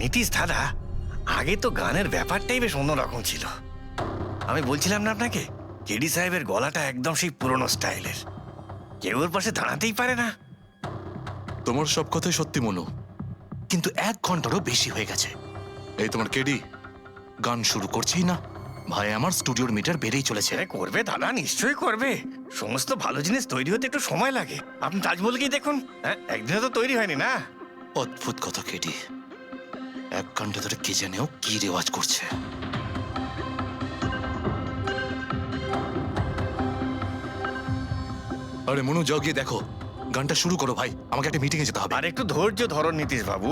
নীতিশ দাদা, আগে তো গানের ব্যাপারটাই বেশ অন্যরকম ছিল। আমি বলছিলাম না আপনাকে, কেডি সাহেবের গলাটা একদম সেই পুরনো স্টাইলের, কেউ ওর পাশে দাঁড়াতেই পারে না। তোমার সব কথাই সত্যি মনু, কিন্তু 1 ঘন্টারও বেশি হয়ে গেছে। এই তোমার কেডি গান শুরু করছেই না। ভাই, আমার স্টুডিওর মিটার বেড়েই চলেছে। করবে দাদা, নিশ্চয়ই করবে। সমস্ত ভালো জিনিস তৈরি হতে একটু সময় লাগে। আপনি তাজমহলকেই দেখুন, হ্যাঁ, একদিনে তো তৈরি হয়নি না। অদ্ভুত কথা কেডি, 1 ঘন্টা ধরে কে জানেও কি রেওয়াজ করছে। আরে মনু, যাও গিয়ে দেখো, গানটা শুরু করো ভাই, আমাকে একটা মিটিংয়ে যেতে হবে। আর একটু ধৈর্য ধরো নীতিশ বাবু,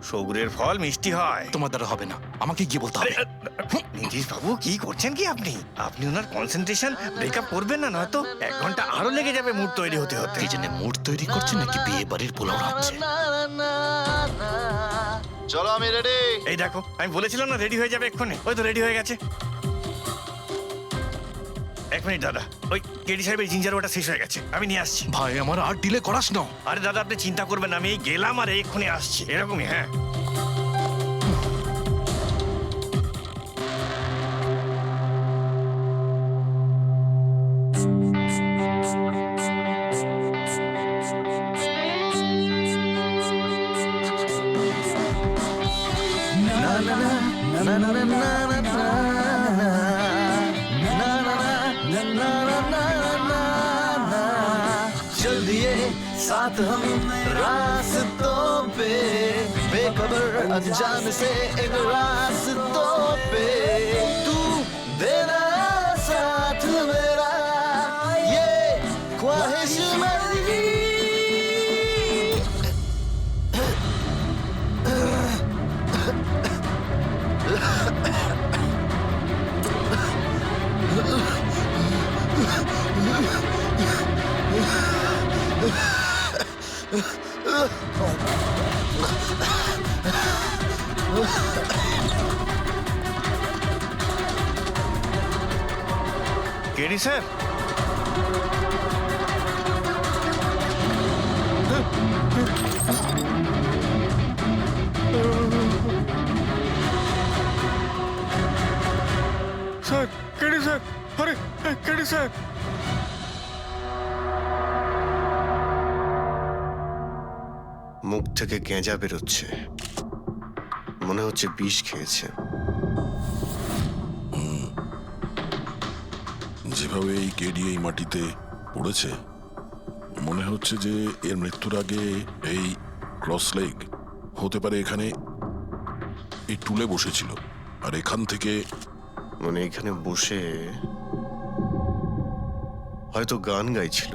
সৌগুরের ফল মিষ্টি হয়। তোমার দ্বারা হবে না, আমাকে গিয়ে বলতে হবে। নীতিশ বাবু, কি করছেন কি আপনি? আপনি ওনার কনসেন্ট্রেশন ব্রেকআপ করবেন না, নয়তো 1 ঘন্টা আরো লেগে যাবে মুড তৈরি হতে হতে। কি জানে মুড তৈরি করছে নাকি বিয়ে বাড়ির পোলাও রাখছে। চলো, আমি রেডি। এই দেখো, আমি বলেছিলাম না রেডি হয়ে যাবে এক্ষুনি। ওই তো রেডি হয়ে গেছে। 1 মিনিট দাদা, ওই কেডি সাহেবের জিঞ্জার ওটা শেষ হয়ে গেছে, আমি নিয়ে আসছি। ভাই, আমার আর ডিলে করাস না। আরে দাদা, আপনি চিন্তা করবেন না, আমি এই গেলাম আর এক্ষুনি আসছি, এরকমই। হ্যাঁ, चल दिए साथ हम रास्तों पे, बेखबर अनजान से एक रास्तों पे, तू देना साथ मेरा, ये ख्वाहिश मेरी। KD sir, sir, KD sir, আরে কেডি স্যার। মুখ থেকে গেঁজা বেরোচ্ছে, মনে হচ্ছে বিষ খেয়েছে। যেভাবে এই কেডি এই মাটিতে পড়েছে, মনে হচ্ছে যে এর মৃত্যুর আগে এই ক্রস লেগ হতে পারে এখানে এই টুলে বসেছিল, আর এখান থেকে মানে এখানে বসে হয়তো গান গাইছিল।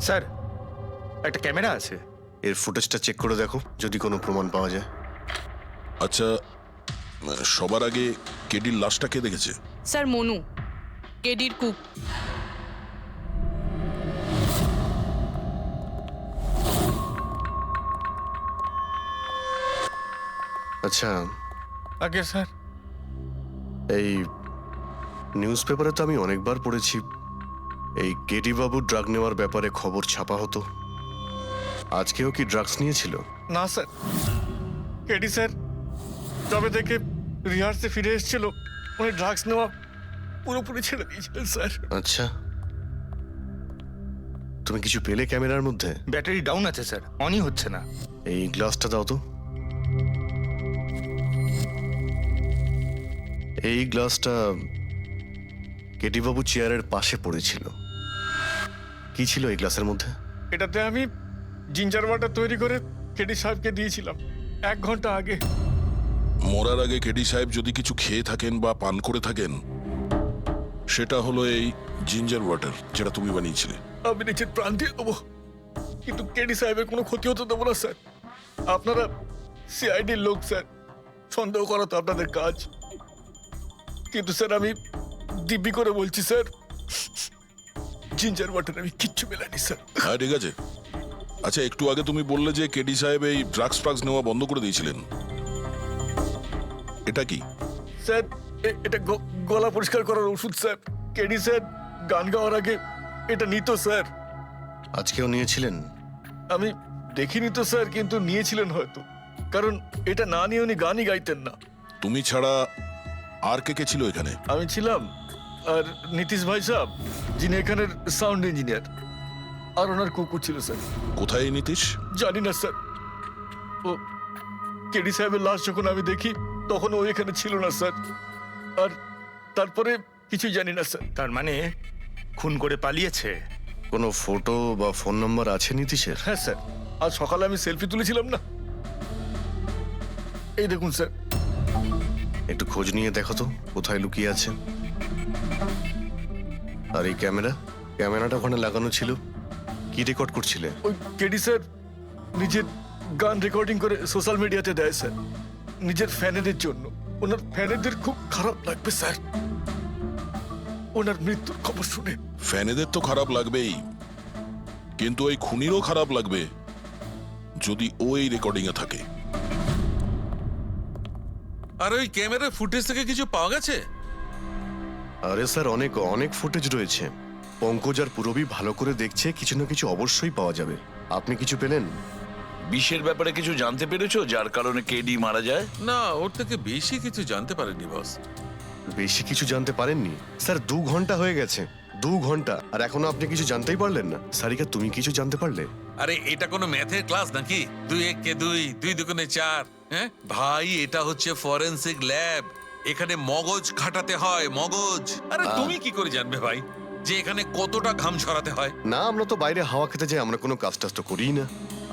স্যার, একটা ক্যামেরা আছে, এর ফুটেজটা চেক করে দেখো, যদি কোনো প্রমাণ পাওয়া যায়। আচ্ছা, সবার আগে কেডির লাশটা কে দেখেছে? স্যার, মনু, কেডির কুক। আচ্ছা, আগে স্যার। এই নিউজ পেপারে তো আমি অনেকবার পড়েছি এই কেডি বাবু ড্রাগ নেওয়ার ব্যাপারে খবর ছাপা হতো। আজকেও কি ড্রাগস নিয়েছিল? না স্যার, কেডি স্যার তবে থেকে রিহার্সে ফিরে এসেছিল, উনি ড্রাগস নেওয়া পুরোপুরি ছেড়ে দিয়েছিলেন স্যার। আচ্ছা, তুমি কিছু পেলে ক্যামেরার মধ্যে? ব্যাটারি ডাউন আছে স্যার, অনই হচ্ছে না। এই গ্লাসটা দাও তো। এই গ্লাসটা কেডি বাবু চেয়ারের পাশে পড়েছিল। কি ছিল এই গ্লাসের মধ্যে? এটাতে আমি জিঞ্জার ওয়াটার তৈরি করে কেডি সাহেবকে দিয়েছিলাম 1 ঘন্টা আগে। মরার আগে কেডি সাহেব যদি কিছু খেয়ে থাকেন বা পান করে থাকেন, সেটা হলো এই জিঞ্জার ওয়াটার, যেটা তুমি বানিয়েছিলে। আমি নিজের প্রাণ দিয়ে দেবো, কিন্তু কেডি সাহেবের কোনো ক্ষতি হতে দেবো না স্যার। আপনারা সিআইডির লোক স্যার, সন্দেহ করা তো আপনাদের কাজ, কিন্তু স্যার আমি দিব্যি করে বলছি স্যার, জিঞ্জার ওয়াটার আমি কিচ্ছু মেলানি স্যার। হ্যাঁ, ঠিক আছে। আচ্ছা, একটু আগে তুমি বললে যে কেডি সাহেব এই ড্রাগস ফ্রাগস নেওয়া বন্ধ করে দিয়েছিলেন, এটা কি? স্যার, এটা গলা পরিষ্কার করার ওষুধ স্যার। কেডি স্যার গান গাওয়ার আগে এটা নিত স্যার। আজকেও নিয়েছিলেন? আমি দেখিনি তো স্যার, কিন্তু নিয়েছিলেন হয়তো, কারণ এটা না নিয়ে উনি গানই গাইতেন না। তুমি ছাড়া আর কে কে ছিল এখানে? আমি ছিলাম, আর নীতিশ ভাই সাহেব যিনি এখানের সাউন্ড ইঞ্জিনিয়ার, আর ওনার কুকুর ছিল স্যার। কোথায় এই নীতিশ? জানি না স্যার, ও কেডি সাহেবের লাশ যখন আমি দেখি তখন ও এখানে ছিল না স্যার, আর তারপরে কিছুই জানি না স্যার। তার মানে খুন করে পালিয়েছে। কোনো ফটো বা ফোন নাম্বার আছে নীতিশের? হ্যাঁ স্যার, আজ সকালে আমি সেলফি তুলেছিলাম না, এই দেখুন স্যার। একটু খোঁজ নিয়ে দেখো তো কোথায় লুকিয়ে আছে। আর এই ক্যামেরাটা ওখানে লাগানো ছিল, কি রেকর্ড করছিলে? ওই কেডি স্যার নিজের গান রেকর্ডিং করে সোশ্যাল মিডিয়াতে দেয় স্যার, নিজের ফ্যানেদের জন্য। ওনার ফ্যানেদের খুব খারাপ লাগবে স্যার ওনার মৃত্যুর খবর শুনে। ফ্যানেদের তো খারাপ লাগবেই, কিন্তু ওই খুনিরও খারাপ লাগবে যদি ও এই রেকর্ডিং এ থাকে। আর ওই ক্যামেরার ফুটেজ থেকে কিছু পাওয়া গেছে? আরে স্যার, অনেক অনেক ফুটেজ রয়েছে। পঙ্কজ আর পুরবী ভালো করে দেখছে, কিছু না কিছু অবশ্যই পাওয়া যাবে। আপনি কিছু পেলেন? বিষের ব্যাপারে কিছু জানতে পেরেছো যার কারণে কেডি মারা যায়? না, ওর থেকে বেশি কিছু জানতে পারেনি বস। বেশি কিছু জানতে পারেননি স্যার? 2 ঘন্টা হয়ে গেছে, 2 ঘন্টা, আর এখনো আপনি কিছু জানতেই পারলেন না। সারিকা, তুমি কিছু জানতে পারলে? আরে এটা কোনো ম্যাথের ক্লাস নাকি? 2 × 1 = 2, 2 × 2 = 4। হ্যাঁ ভাই, এটা হচ্ছে ফরেনসিক ল্যাব, এখানে মগজ খাটাতে হয়, মগজ। আরে তুমি কি করে জানবে ভাই যে এখানে কতটা ঘাম ছড়াতে হয়? না, আমরা তো বাইরে হাওয়া খেতে যাই, আমরা কোনো কাজ টাজ তো করিই না।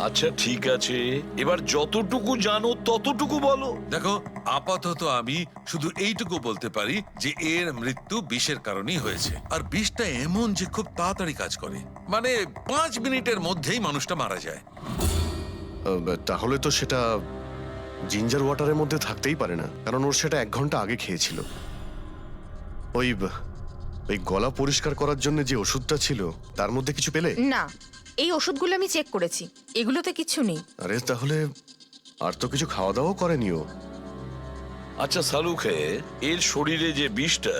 আচ্ছা ঠিক আছে, এবার যতটুকু জানো ততটুকু বলো। দেখো, আপাতত আমি শুধু এইটুকু বলতে পারি যে এর মৃত্যু বিষের কারণেই হয়েছে। আর বিষটা এমন যে খুব তাড়াতাড়ি কাজ করে, মানে 5 মিনিটের মধ্যেই মানুষটা মারা যায়। তাহলে তো সেটা জিঞ্জার ওয়াটারের মধ্যে থাকতেই পারে না, কারণ ওর সেটা 1 ঘন্টা আগে খেয়েছিল। ওই গলা পরিষ্কার করার জন্য যে ওষুধটা ছিল তার মধ্যে কিছু পেলে? না, এই ওষুধগুলো আমি চেক করেছি, এগুলোতে কিছু নেই। আরে তাহলে আর তো কিছু খাওয়া দাওয়া করেনি ও। আচ্ছা সালুখে, এর শরীরে যে বিষটা,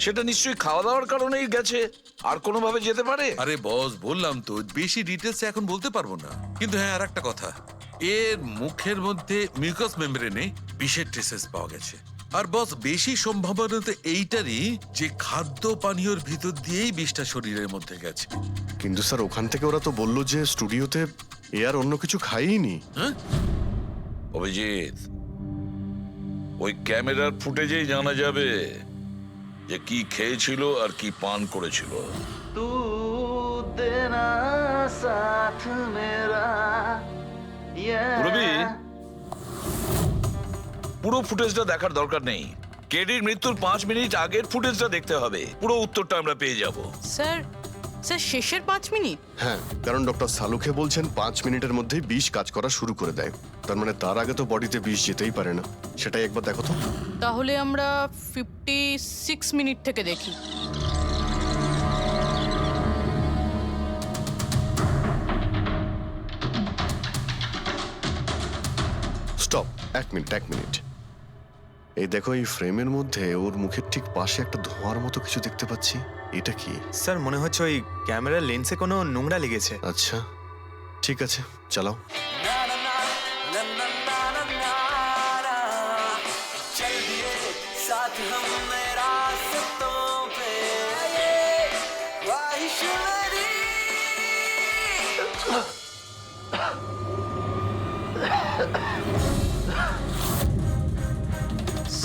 সেটা নিশ্চয়ই খাওয়া দাওয়ার কারণেই গেছে, আর কোনোভাবে যেতে পারে? আরে বস, বললাম তো বেশি ডিটেলস এখন বলতে পারবো না, কিন্তু হ্যাঁ আর একটা কথা, এর মুখের মধ্যে মিউকাস মেমব্রেনে বিষের ট্রেসেস পাওয়া গেছে। আর বস, বেশি সম্ভাবনা তো এইটারই যে খাদ্য পানীয়র ভিতর দিয়েই বিষটা শরীরের মধ্যে গেছে। কিন্তু স্যার, ওখান থেকে ওরা তো বললো যে স্টুডিওতে এ আর অন্য কিছু খাইনি। হ্যাঁ, অভিজিৎ, ওই ক্যামেরার ফুটেজেই জানা যাবে যে কি খেয়েছিল আর কি পান করেছিল। तू देना साथ मेरा পুরবী, পুরো ফুটেজটা দেখার দরকার নেই, কেডির মৃত্যুর 5 মিনিট আগের ফুটেজটা দেখতে হবে, পুরো উত্তরটা আমরা পেয়ে যাব। স্যার, শেষের 5 মিনিট? হ্যাঁ, কারণ ডক্টর সালুখে বলছেন 5 মিনিটের মধ্যেই বিষ কাজ করা শুরু করে দেয়। তার মানে তার আগে তো বডিতে বিষ যেতেই পারে না। সেটাই একবার দেখো তো। তাহলে আমরা 56 মিনিট থেকে দেখি। Stop, 1 minute. এই দেখো, এই ফ্রেমের মধ্যে ওর মুখের ঠিক পাশে একটা ধোঁয়ার মতো কিছু দেখতে পাচ্ছি। এটা কি? স্যার, মনে হচ্ছে ওই ক্যামেরার লেন্সে কোনো নোংরা লেগেছে। আচ্ছা, ঠিক আছে, চালাও।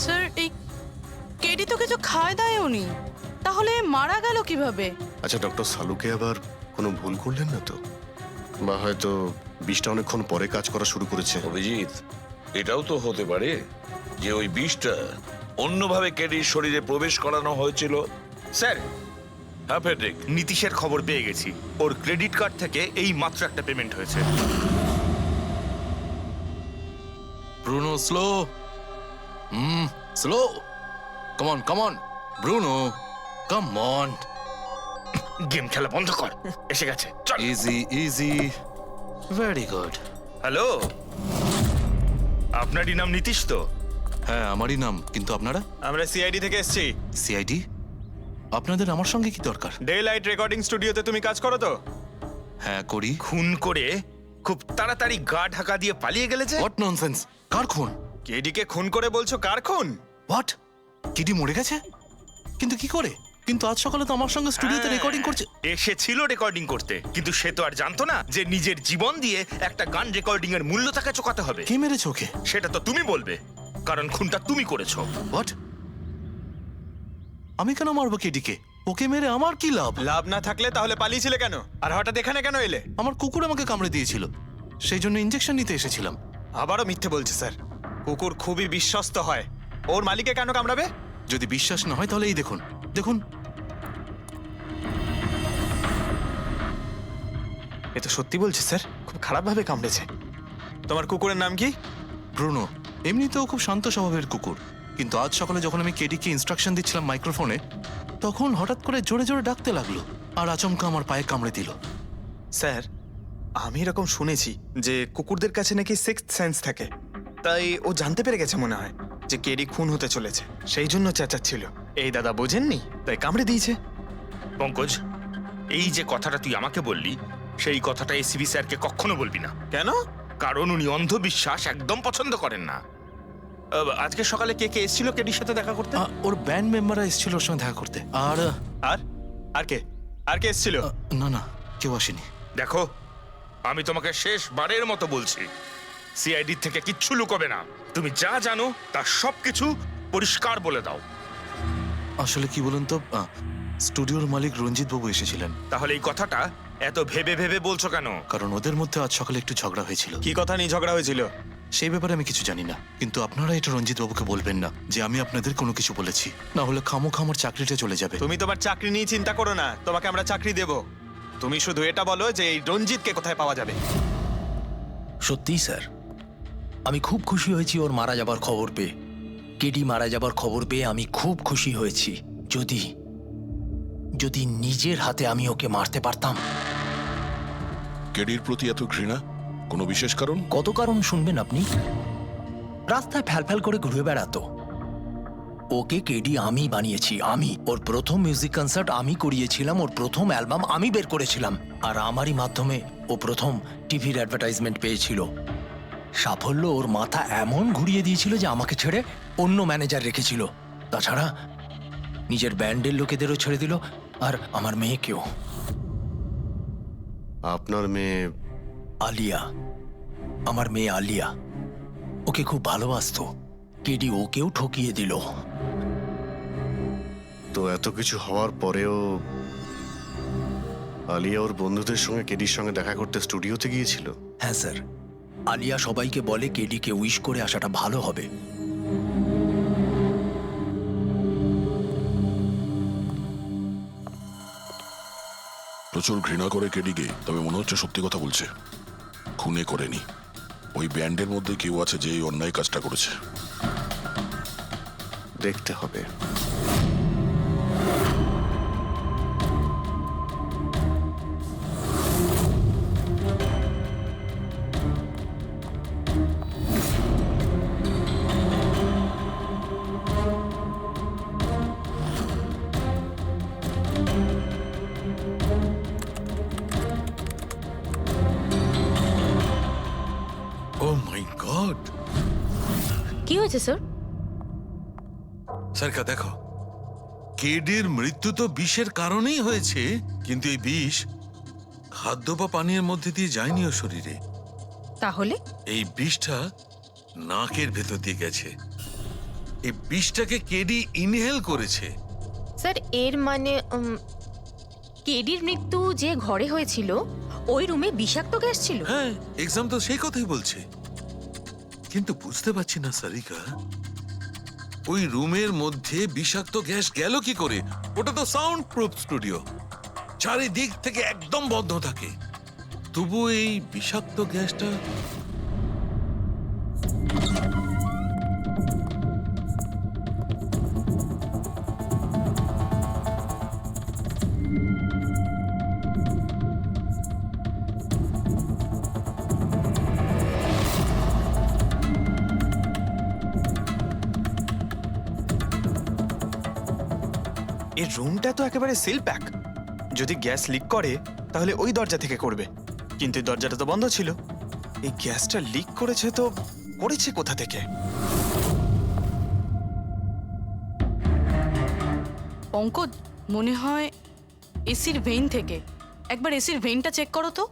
স্যার, এই কেডি তো কিছু খায় দায় উনি, তাহলে মারা গেল কিভাবে? আচ্ছা, ডক্টর সালুকে আবার কোনো ভুল করলেন না তো? বা হয়তো বিষটা অনেকক্ষণ পরে কাজ করা শুরু করেছে। অভিজিৎ, এটাও তো হতে পারে যে ওই বিষটা অন্যভাবে কেডির শরীরে প্রবেশ করানো হয়েছিল। স্যার, হ্যাঁ ফেডরিক, নীতিশের খবর পেয়ে গেছি। ওর ক্রেডিট কার্ড থেকে এই মাত্র একটা পেমেন্ট হয়েছে। Bruno, slow. Slow. Come on Bruno, come on. Game খেলা বন্ধ কর, এসে গেছে, চল। Easy, very good. হ্যালো, আপনারই নাম নীতিশ তো? হ্যাঁ, আমারই নাম, কিন্তু আপনারা? আমরা সিআইডি থেকে এসেছি। সিআইডি? আপনাদের আমার সঙ্গে কি দরকার? ডে লাইট রেকর্ডিং স্টুডিওতে তুমি কাজ করো তো? হ্যাঁ, করি। খুন করে খুব তাড়াতাড়ি গা ঢাকা দিয়ে পালিয়ে গেলে যে? What nonsense! কার খুন? কেডিকে খুন করে বলছো কার খুন? হোয়াট? কেডি মরে গেছে? কিন্তু কি করে? কিন্তু আজ সকালে তো আমার সঙ্গে স্টুডিওতে রেকর্ডিং করছে। এসেছিল রেকর্ডিং করতে, কিন্তু সে তো আর জানতো না যে নিজের জীবন দিয়ে একটা গান রেকর্ডিং এর মূল্য তাকে চোকাতে হবে। কে মেরেছে ওকে? সেটা তো তুমি বলবে, কারণ খুনটা তুমি করেছো। হোয়াট? আমি কেন মারবো কেডিকে? ওকে মেরে আমার কি লাভ? লাভ না থাকলে তাহলে পালিয়েছিলে কেন? আর হঠাৎ এখানে কেন এলে? আমার কুকুর আমাকে কামড়ে দিয়েছিল, সেই জন্য ইনজেকশন নিতে এসেছিলাম। আবারও মিথ্যে বলছে স্যার। কুকুর খুবই বিশ্বস্ত হয়। ওর মালিককে কেন কামড়াবে? যদি বিশ্বাস না হয় তাহলে এই দেখুন, দেখুন। এ তো সত্যি বলছে স্যার, খুব খারাপভাবে কামড়েছে। তোমার কুকুরের নাম কি? ব্রুনো। এমনিতেও খুব শান্ত স্বভাবের কুকুর, কিন্তু আজ সকালে যখন আমি কেডিকে ইনস্ট্রাকশন দিচ্ছিলাম মাইক্রোফোনে, তখন হঠাৎ করে জোরে জোরে ডাকতে লাগলো আর আচমকা আমার পায়ে কামড়ে দিল। স্যার, আমি এরকম শুনেছি যে কুকুরদের কাছে নাকি সিক্সথ সেন্স থাকে। তাই ও জানতে পেরে গেছে মনে হয় যে কেডি খুন হতে চলেছে, সেই জন্য চেঁচাচ্ছিল। এই দাদা বোঝেননি, তাই কামড়ে দিয়েছে। পঙ্কজ, এই যে কথাটা তুই আমাকে বললি, সেই কথাটা এসিবি স্যারকে কখনো বলবি না। কেন? কারণ উনি অন্ধবিশ্বাস একদম পছন্দ করেন না। আজকে সকালে কে কে এসেছিল কেডির সাথে দেখা করতে? ওর ব্যান্ড মেম্বাররা এসেছিল ওর সঙ্গে দেখা করতে। আর আর আর কে আর কে এসেছিল? না না, কেউ আসেনি। দেখো, আমি তোমাকে শেষবারের মতো বলছি, সিআইডি থেকে কিচ্ছু লুকোবে না। তুমি যা জানো তার সবকিছু পরিষ্কার বলে দাও। আসলে কি বলুন তো, স্টুডিওর মালিক রঞ্জিত বাবু এসেছিলেন। তাহলে এই কথাটা এত ভেবে ভেবে বলছো কেন? কারণ ওদের মধ্যে আজ সকালে একটু ঝগড়া হয়েছিল। কি কথা নিয়ে ঝগড়া হয়েছিল? সেই ব্যাপারে আমি কিছু জানি না, কিন্তু আপনারা এটা রঞ্জিত বাবুকে বলবেন না যে আমি আপনাদের কোনো কিছু বলেছি, না হলে খামোখা আমার চাকরিটা চলে যাবে। তুমি তোমার চাকরি নিয়ে চিন্তা করো না, তোমাকে আমরা চাকরি দেব। তুমি শুধু এটা বলো যে এই রঞ্জিতকে কোথায় পাওয়া যাবে। সত্যিই স্যার, আমি খুব খুশি হয়েছি ওর মারা যাবার খবর পেয়ে। কেডি মারা যাবার খবর পেয়ে আমি খুব খুশি হয়েছি। যদি যদি নিজের হাতে আমি ওকে মারতে পারতাম। কেডির প্রতি এত ঘৃণা, কোনো বিশেষ কারণ? কত কারণ শুনবেন আপনি? রাস্তায় ফ্যালফ্যাল করে ঘুরে বেড়াতো। ওকে কেডি আমি বানিয়েছি, আমি। ওর প্রথম মিউজিক কনসার্ট আমি করিয়েছিলাম, ওর প্রথম অ্যালবাম আমি বের করেছিলাম, আর আমারই মাধ্যমে ও প্রথম টিভির অ্যাডভার্টাইজমেন্ট পেয়েছিল। সাফল্য ওর মাথা এমন ঘুরিয়ে দিয়েছিল যে আমাকে ছেড়ে অন্য ম্যানেজার রেখেছিল। তাছাড়া নিজের ব্যান্ডের লোকেদেরও ছেড়ে দিল, আর আমার মেয়েকেও। আপনার মেয়ে? আলিয়া, আমার মেয়ে আলিয়া। ওকে খুব ভালোবাসতো। কেডি ওকেও ঠকিয়ে দিল। তো এত কিছু হওয়ার পরেও আলিয়া ওর বন্ধুদের সঙ্গে কেডির সঙ্গে দেখা করতে স্টুডিওতে গিয়েছিল? হ্যাঁ স্যার, আলিয়া সবাইকে বলে কেডিকে উইশ করে আসাটা ভালো হবে। প্রচুর ঘৃণা করে কেডিকে, তবে মনে হচ্ছে সত্যি কথা বলছে। খুনে করেনি। ওই ব্যান্ডের মধ্যে কেউ আছে যে এই অন্যায় কাজটা করেছে। দেখতে হবে। ও মাই গড! কি হয়েছে স্যার? সরকা দেখো, কেডির মৃত্যু তো বিষের কারণেই হয়েছে, কিন্তু এই বিষ খাদ্য বা পানীয়ের মধ্যে দিয়ে যায়নি ও শরীরে। তাহলে এই বিষটা নাকের ভেতর দিয়ে গেছে। এই বিষটাকে কেডি ইনহেল করেছে। স্যার, এর মানে কেডির মৃত্যু যে ঘরে হয়েছিল ওই রুমে বিষাক্ত গ্যাস ছিল? হ্যাঁ, এক্সাম তো সেই কথাই বলছে। কিন্তু বুঝতে পারছি না সারিকা, ওই রুমের মধ্যে বিষাক্ত গ্যাস গেল কি করে? ওটা তো সাউন্ড প্রুফ স্টুডিও, চারিদিক থেকে একদম বন্ধ থাকে, তবু এই বিষাক্ত গ্যাসটা। এই রুমটা তো একেবারে সিল প্যাক। যদি গ্যাস লিক করে তাহলে ওই দরজা থেকে করবে, কিন্তু এই দরজাটা তো বন্ধ ছিল। এই গ্যাসটা লিক করেছে তো করেছে কোথা থেকে? পঙ্কজ, মনে হয় এসির ভেইন থেকে। একবার এসির ভেইনটা চেক করো তো।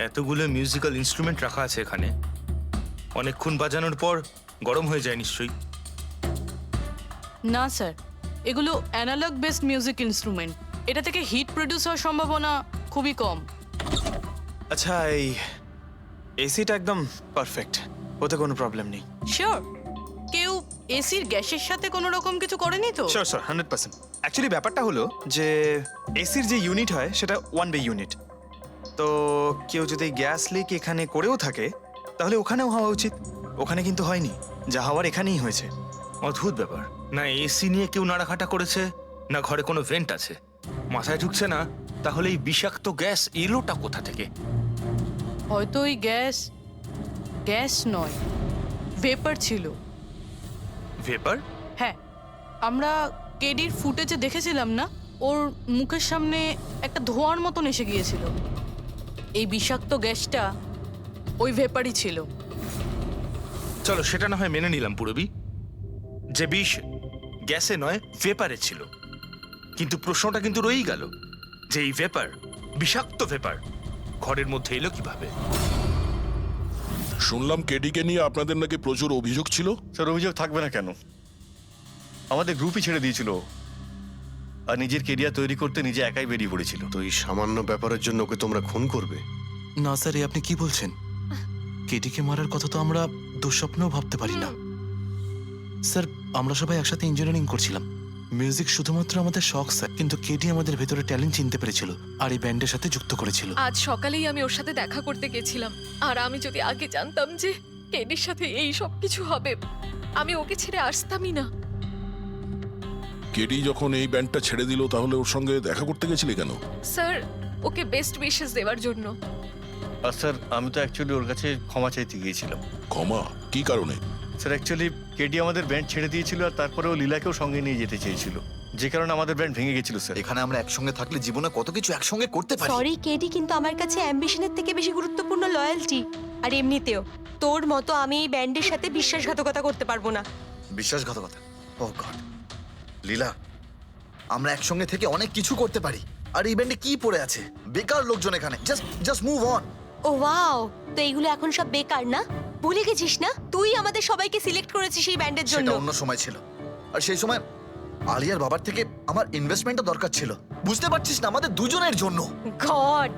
এতগুলো মিউজিক্যাল ইনস্ট্রুমেন্ট রাখা আছে এখানে, অনেকক্ষণ বাজানোর পর গরম হয়ে যায় নিশ্চয়ই। না স্যার, এগুলো অ্যানালগ বেসড মিউজিক ইনস্ট্রুমেন্ট। এটা থেকে হিট প্রডিউস হওয়ার সম্ভাবনা খুবই কম। আচ্ছা, এই এসিটা একদম পারফেক্ট, ওতে কোনো প্রবলেম নেই। শিওর? কেউ এসির গ্যাসের সাথে কোনো রকম কিছু করেনি তো? Sure sir, 100%। অ্যাকচুয়ালি ব্যাপারটা হলো যে এসির যে ইউনিট হয় সেটা 1 বে ইউনিট। তো কেউ যদি গ্যাস লিক এখানে করেও থাকে তাহলে ওখানেও হওয়া উচিত। ওখানে কিন্তু হয়নি, যা হওয়ার এখানেই হয়েছে। অদ্ভুত ব্যাপার, না এসি নিয়ে কেউ নাড়াঘাটা করেছে, না ঘরে কোনো ভেন্ট আছে। মাথায় ঢুকছে না তাহলে এই বিষাক্ত গ্যাস এলোটা কোথা থেকে? হয়তো ওই গ্যাস নয়, ভেপার ছিল। ভেপার? হ্যাঁ, আমরা কেডির ফুটেজে দেখেছিলাম না, ওর মুখের সামনে একটা ধোঁয়ার মতন এসে গিয়েছিল। এই বিষাক্ত গ্যাসটা ওই ভেপারই ছিল। চলো সেটা না হয় মেনে নিলাম পুরবি, যে বিষ গ্যাসে নয় ভেপারে ছিল। কিন্তু প্রশ্নটা কিন্তু রয়েই গেল যে এই ভেপার, বিষাক্ত ভেপার ঘরের মধ্যে এলো কিভাবে? শুনলাম কেডিকে নিয়ে আপনাদের নাকি প্রচুর অভিযোগ ছিল। স্যার, অভিযোগ থাকবে না কেন? আমাদের গ্রুপই ছেড়ে দিয়েছিল, আর নিজের কেরিয়ার তৈরি করতে নিজে একাই বেরিয়ে পড়েছিল। তো এই সামান্য ব্যাপারের জন্য ওকে তোমরা খুন করবে? না স্যার, এ আপনি কি বলছেন? কেডিকে মারার কথা তো আমরা দুঃস্বপ্নেও ভাবতে পারি না। স্যার, আমরা সবাই একসাথে ইঞ্জিনিয়ারিং করছিলাম। মিউজিক শুধুমাত্র আমাদের শখ স্যার, কিন্তু কেডি আমাদের ভেতরে ট্যালেন্ট চিনতে পেরেছিল আর এই ব্যান্ডের সাথে যুক্ত করেছিল। আজ সকালেই আমি ওর সাথে দেখা করতে গেছিলাম, আর আমি যদি আগে জানতাম যে কেডির সাথে এই সব কিছু হবে, আমি ওকে ছেড়ে আসতামই না। কেডি যখন এই ব্যান্ডটা ছেড়ে দিল তাহলে ওর সঙ্গে দেখা করতে গেছিলে কেন? স্যার, ওকে বেস্ট উইশেস দেওয়ার জন্য। আর স্যার, আমি তো অ্যাকচুয়ালি ওর কাছে ক্ষমা চাইতে গিয়েছিলাম। ক্ষমা? কি কারণে? স্যার, অ্যাকচুয়ালি কেডি আমাদের ব্যান্ড ছেড়ে দিয়েছিল, আর তারপরে ও লীলাকেও সঙ্গে নিয়ে যেতে চেয়েছিল, যে কারণে আমাদের ব্যান্ড ভেঙে গেছিল স্যার। এখানে আমরা একসঙ্গে থাকলে জীবনে কত কিছু একসঙ্গে করতে পারি। সরি কেডি, কিন্তু আমার কাছে অ্যাম্বিশনের থেকে বেশি গুরুত্বপূর্ণ লয়্যালটি। আর এমনিতেও তোর মতো আমি এই ব্যান্ডের সাথে বিশ্বাসঘাতকতা করতে পারবো না। বিশ্বাসঘাতকতা? ও গড, লীলা, আমরা একসঙ্গে থেকে অনেক কিছু করতে পারি। আর এই ব্যান্ডে কি পড়ে আছে? বেকার লোকজন এখানে। Just move on. Oh wow, তো এইগুলো এখন সব বেকার না? ভুলে গেছিস না তুই আমাদের সবাইকে সিলেক্ট করেছিস এই ব্যান্ডের জন্য? সেটা অন্য সময় ছিল, আর সেই সময় আলিয়ার বাবার থেকে আমার ইনভেস্টমেন্টও দরকার ছিল। বুঝতে পারছিস না, আমাদের দুজনের জন্য। গড,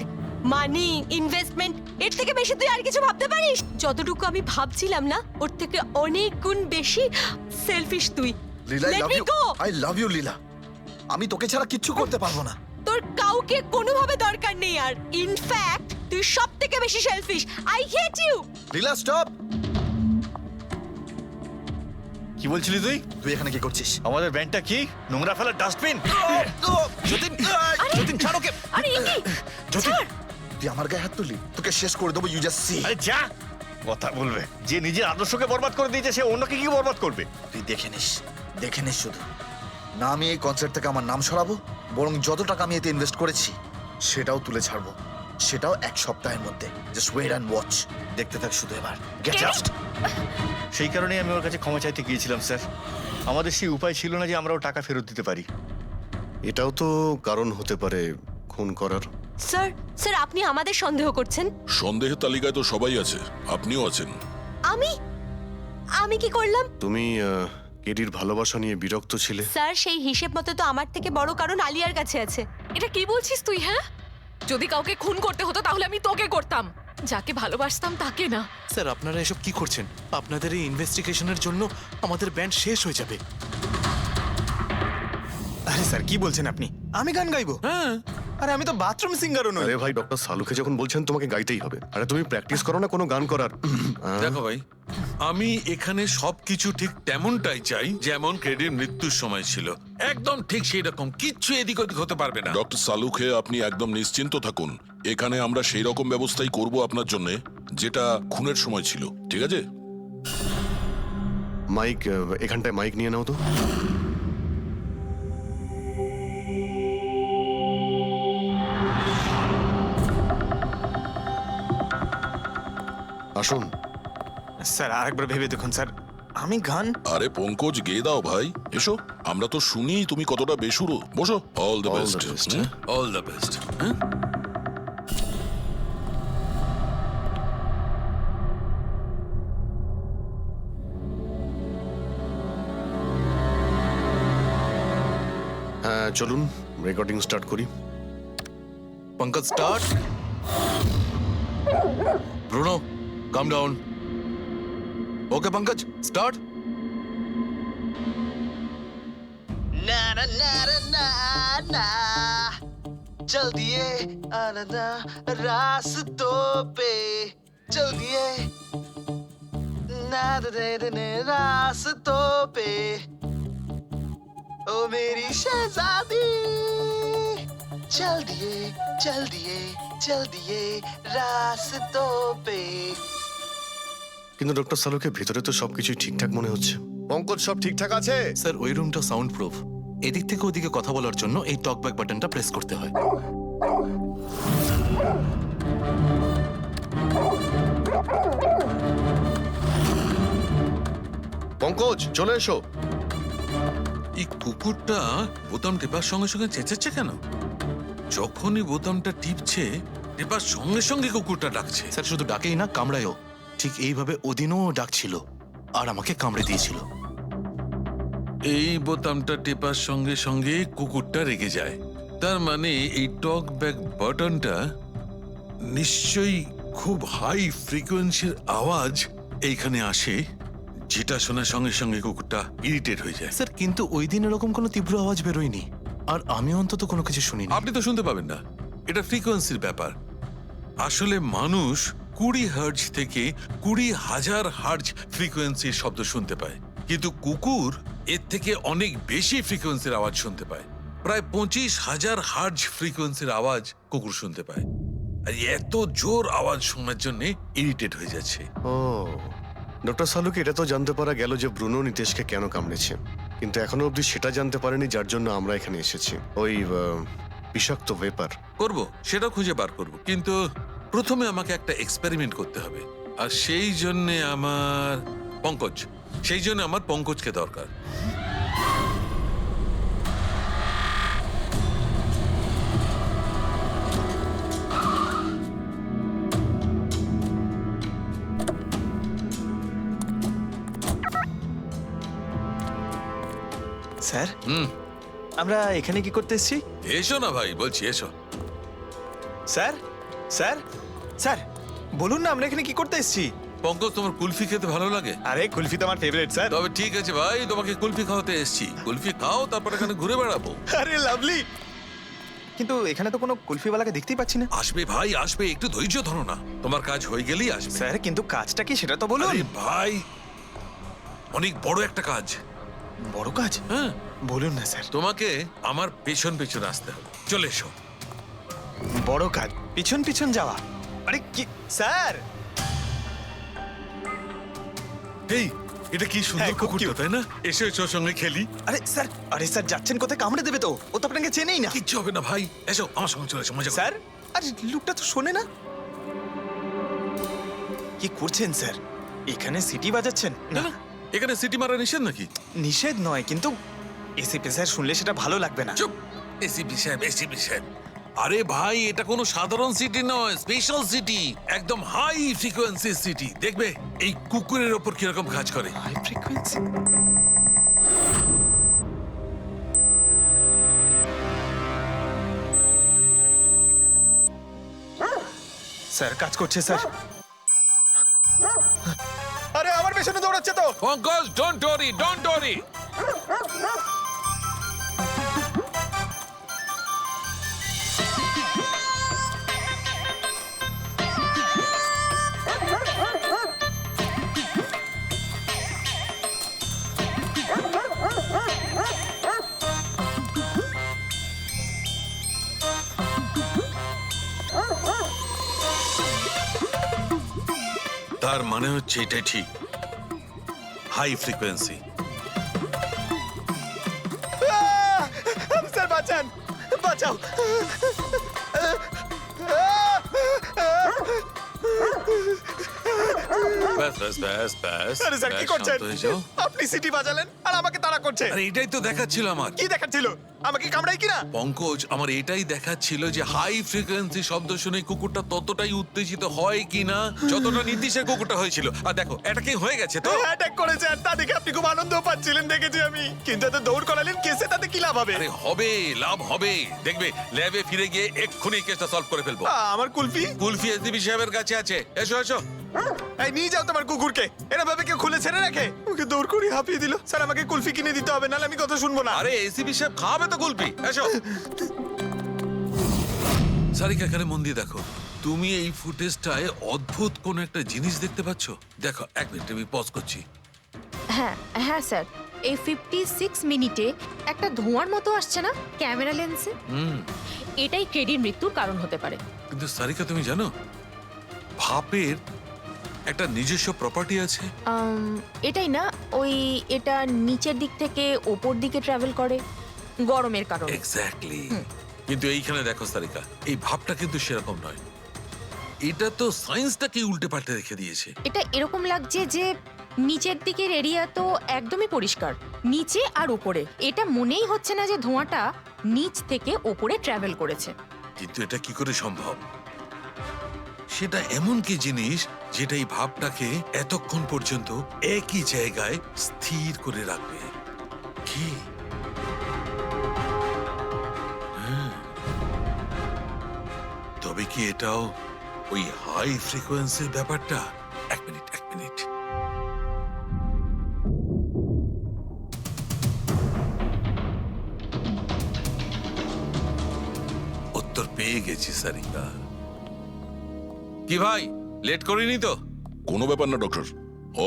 মানি, ইনভেস্টমেন্ট, এর থেকে বেশি তুই আর কিছু ভাবতে পারিস? যতটুকু আমি ভাবছিলাম না, ওর থেকে অনেক গুণ বেশি সেলফিশ তুই। Leela, Let me go! I love you Leela. আমি তোকে ছাড়া কিচ্ছু করতে পারবো না। তোর কাউকে কোনোভাবে দরকার নেই আর। ইনফ্যাক্ট তুই সব থেকে বেশি selfish. I hate you. Leela, stop. কি বলছিলি তুই? তুই এখানে কি করছিস? আমাদের ব্যান্ডটা কি নোংরা ফেলার ডাস্টবিন? যতীন, যতীন ছাড় ওকে। আরে এ কি? যতীন, তুই আমার গায়ে হাত তুললি, তোকে শেষ করে দেবো। You just see. আরে যা, কথা বলবে? যে নিজের আদর্শকে বরবাদ করে দিয়েছে সে অন্যকে কি বরবাদ করবে? তুই দেখে নিস শুধু। না আমি এই কনসার্ট থেকে আমার নাম সরাবো, বরং যত টাকা আমি এতে ইনভেস্ট করেছি সেটাও তুলে ছাড়বো, সেটাও 1 সপ্তাহের মধ্যে। Just wait and watch. দেখতে থাক শুধু এবার। Get just. সেই কারণেই আমি ওর কাছে ক্ষমা চাইতে গিয়েছিলাম স্যার। আমাদের সেই উপায় ছিল না যে আমরা ওর টাকা ফেরত দিতে পারি। এটাও তো কারণ হতে পারে খুন করার। স্যার আপনি আমাদের সন্দেহ করছেন? সন্দেহের তালিকায় তো সবাই আছে, আপনিও আছেন। আমি কি করলাম? তুমি কেডির ভালোবাসা নিয়ে বিরক্ত ছিলে। স্যার, সেই হিসেব মতো তো আমার থেকে বড় কারণ আলিয়ার কাছে আছে। এটা কি বলছিস তুই? হ্যাঁ, যদি কাউকে খুন করতে হতো তাহলে আমি তোকে করতাম, যাকে ভালোবাসতাম তাকে না। স্যার, আপনারা এসব কি করছেন? আপনাদের এই ইনভেস্টিগেশনের জন্য আমাদের ব্যান্ড শেষ হয়ে যাবে। আরে স্যার, কি বলছেন আপনি? আমি গান গাইবো? হ্যাঁ, আরে আমি তো বাথরুম সিঙ্গারও নই। আরে ভাই, ডক্টর সালুকে যখন বলছেন তোমাকে গাইতেই হবে। আরে তুমি প্র্যাকটিস করো না কোনো গান করার? দেখো ভাই, আমি এখানে সবকিছু ঠিক তেমনটাই চাই যেমন ক্রেডির মৃত্যুর সময় ছিল। একদম ঠিক সেই রকম, কিচ্ছু এদিক ওদিক হতে পারবে না। ডক্টর সালুখে আপনি একদম নিশ্চিন্ত থাকুন, এখানে আমরা সেই রকম ব্যবস্থাই করব আপনার জন্য যেটা খুনের সময় ছিল। ঠিক আছে? মাইক, এখানটায় মাইক নিয়ে নাও তো। আসুন। স্যার আরেকবার ভেবে দেখুন স্যার, আমি গান আরে পঙ্কজ গেয়ে দাও ভাই, এসো। আমরা তো শুনি তুমি কতটা বেসুরো। বসো। All the All best. the best. All the best. হ্যাঁ হ্যাঁ চলুন রেকর্ডিং স্টার্ট করি। Pankaj start. Bruno come down. Okay Pankaj start. ना ना ना ना ना चल दिए आनंदा रास्तों पे चल दिए ना दे दे रास्तों पे ओ मेरी शहजादी चल दिए चल दिए चल दिए रास्तों पे। কিন্তু ডক্টর সালুকে ভিতরে তো সবকিছু ঠিকঠাক মনে হচ্ছে। পঙ্কজ সব ঠিকঠাক আছে? স্যার ওই রুমটা সাউন্ড প্রুফ। এদিক থেকে ওদিকে কথা বলার জন্য এই টক ব্যাক বাটনটা প্রেস করতে হয়। পঙ্কজ চলে এসো। এই কুকুরটা বোতাম টেপার সঙ্গে সঙ্গে চেঁচাচ্ছে কেন? যখনই বোতামটা টিপছে টেপার সঙ্গে সঙ্গে কুকুরটা ডাকছে। স্যার শুধু ডাকেই না, কামড়ায়ও। ঠিক এইভাবে ওদিনও ডাকছিল আর আমাকে কামড়ে দিয়েছিল। এই বোতামটা টেপার সঙ্গে সঙ্গে কুকুরটা রেগে যায়। তার মানে এই টক ব্যাক বাটনটা নিশ্চয়ই খুব হাই ফ্রিকোয়েন্সির আওয়াজ এইখানে আসে, যেটা শোনার সঙ্গে সঙ্গে কুকুরটা ইরিটেট হয়ে যায়। স্যার কিন্তু ওই দিন এরকম কোনো তীব্র আওয়াজ বেরোয়নি, আর আমি অন্তত কোনো কিছু শুনিনি। আপনি তো শুনতে পাবেন না, এটা ফ্রিকোয়েন্সির ব্যাপার। আসলে মানুষ 20 হার্জ থেকে 20,000 হার্জ ফ্রিকোয়েন্সির শব্দ শুনতে পায়, কিন্তু কুকুর এর থেকে অনেক বেশি ফ্রিকোয়েন্সির আওয়াজ শুনতে পায়। প্রায় 25,000 হার্জ ফ্রিকোয়েন্সির আওয়াজ কুকুর শুনতে পায়। আর এত জোর আওয়াজ শোনার জন্য ইরিটেট হয়ে যাচ্ছে। ও ডক্টর সালুকে এটা তো জানতে পারা গেল যে ব্রুনো নিতেশকে কেন কামড়েছে, কিন্তু এখনো অবধি সেটা জানতে পারেনি যার জন্য আমরা এখানে এসেছি। ওই বিষাক্ত ভেপার। করব, সেটা খুঁজে বার করব, কিন্তু প্রথমে আমাকে একটা এক্সপেরিমেন্ট করতে হবে। আর সেই জন্য আমার পঙ্কজকে দরকার। স্যার হুম, আমরা এখানে কি করতে এসেছি? এসো না ভাই, বলছি এসো। স্যার স্যার স্যার বলুন না আমরা এখানে কি করতে এসেছি? পঙ্কজ, তোমার কুলফি খেতে ভালো লাগে? আরে কুলফি তো আমার ফেভারিট স্যার। তবে ঠিক আছে ভাই, তোমাকে কুলফি খাওয়াতে এসেছি। কুলফি খাও, তারপর এখানে ঘুরে বেড়াবো। আরে লাভলি, কিন্তু এখানে তো কোনো কুলফিওয়ালাকে দেখতেই পাচ্ছি না। আসবে ভাই, আসবে, একটু ধৈর্য ধরো না, তোমার কাজ হয়ে গেলেই আসবে। স্যার কিন্তু কাজটা কি সেটা তো বলুন। আরে ভাই, অনেক বড় একটা কাজ। বড় কাজ? হ্যাঁ, বলুন না স্যার। তোমাকে আমার পেছন পেছন আসতে হবে। চলে এসো। বড় কাজ, পিছন পিছন যাওয়া? আরে কি স্যার! এই, এটা কি সুন্দর হ্যাঁ, খুব কুকুরটা, cute। তাই না? এসো এসো, ওর সঙ্গে খেলি। আরে স্যার যাচ্ছেন কোথায়? কামড়ে দেবে তো, ও তো আপনাকে চেনেই না। কিচ্ছু হবে না ভাই, এসো আমার সঙ্গে, চলে এসো, মজা করো। স্যার আরে লোকটা তো শোনে না। কি করছেন স্যার? এখানে সিটি বাজাচ্ছেন? না না, এখানে সিটি মারা নিষেধ নাকি? নিষেধ নয়, কিন্তু এসিপি স্যার শুনলে সেটা ভালো লাগবে না। চুপ, এসিপি সাহেব, এসিপি সাহেব। আরে ভাই, এটা কোনো সাধারণ সিটি নয়, স্পেশাল সিটি, একদম হাই ফ্রিকোয়েন্সি সিটি। দেখবে এই কুকুরের ওপর কিরকম কাজ করে। High frequency? স্যার কাজ করছে স্যার। আরে আমার পেছনে দৌড়াচ্ছে তো। Pankaj, don't worry, don't worry. তার মানে হচ্ছে এটাই ঠিক, হাই ফ্রিকোয়েন্সি। স্যার বাঁচান, বাঁচাও। ব্যাস ব্যাস ব্যাস ব্যাস আরে স্যার কি ব্যাস, করছেন শান্ত হয়ে যাও। আপনি সিটি বাজালেন আর আমাকে তাড়া করছে আরে এটাই তো দেখাচ্ছিল আমার কি দেখাচ্ছিল আমাকে কামড়াই কিনা পঙ্কজ আমার এটাই দেখাচ্ছিল যে হাই ফ্রিকোয়েন্সি শব্দ শুনে কুকুরটা ততটাই উত্তেজিত হয় কিনা যতটা নীতিশের কুকুরটা হয়েছিল। আর দেখো এটা কি হয়ে গেছে তো অ্যাটাক করেছে আর তা দেখে আপনি খুব আনন্দ পাচ্ছিলেন দেখেছি আমি কিন্তু এত দৌড় করালেন কেসে তাতে কি লাভ হবে আরে হবে লাভ হবে দেখবে ল্যাবে ফিরে গিয়ে এক্ষুনি কেসটা সলভ করে ফেলবো। আমার কুলফি কুলফি এসডিপি সাহেবের কাছে আছে, এসো এসো। এই নিয়ে যাও তোমার কুকুরকে এরা ভাবে কেউ খুলে ছেড়ে রাখে ওকে দৌড় করে হাঁপিয়ে দিল স্যার আমাকে কুলফি কিনে দিতে হবে নাহলে আমি কথা শুনবো না আরে এসিপি সাহেব খাবে তো কুলফি, এসো। সারিকা এখানে মন দিয়ে দেখো, তুমি এই ফুটেজটায় অদ্ভুত কোন একটা জিনিস দেখতে পাচ্ছ? দেখো এক মিনিট আমি পজ করছি। হ্যাঁ হ্যাঁ স্যার এই 56 মিনিটে একটা ধোঁয়ার মতো আসছে না ক্যামেরা লেন্সে এটাই কেডির মৃত্যুর কারণ হতে পারে। কিন্তু সারিকা তুমি জানো ভাপের একটা নিজস্ব প্রপার্টি আছে। এটাই না ওই এটা নিচের দিক থেকে ওপর দিকে ট্রাভেল করে গরমের কারণে। এক্স্যাক্টলি। কিন্তু এইখানে দেখো সারিকা এই ভাবটা কিন্তু সেরকম নয়, এটা তো সায়েন্সটাকে উল্টে পাল্টে রেখে দিয়েছে। এটা এরকম লাগছে যে নিচের দিকের এরিয়া তো একদমই পরিষ্কার, নিচে আর উপরে এটা মনেই হচ্ছে না যে ধোঁয়াটা নিচ থেকে ওপরে ট্রাভেল করেছে। কিন্তু এটা কি করে সম্ভব? সেটা এমন কি জিনিস যেটা এই ভাবটাকে এতক্ষণ পর্যন্ত একই জায়গায় স্থির করে রাখবে? কি তবে কি এটাও ওই হাই ফ্রিকোয়েন্সির ব্যাপারটা? এক মিনিট এক মিনিট। উত্তর পেয়ে গেছি সারিকা। কি ভাই লেট করিনি তো? কোনো ব্যাপার না ডক্টর,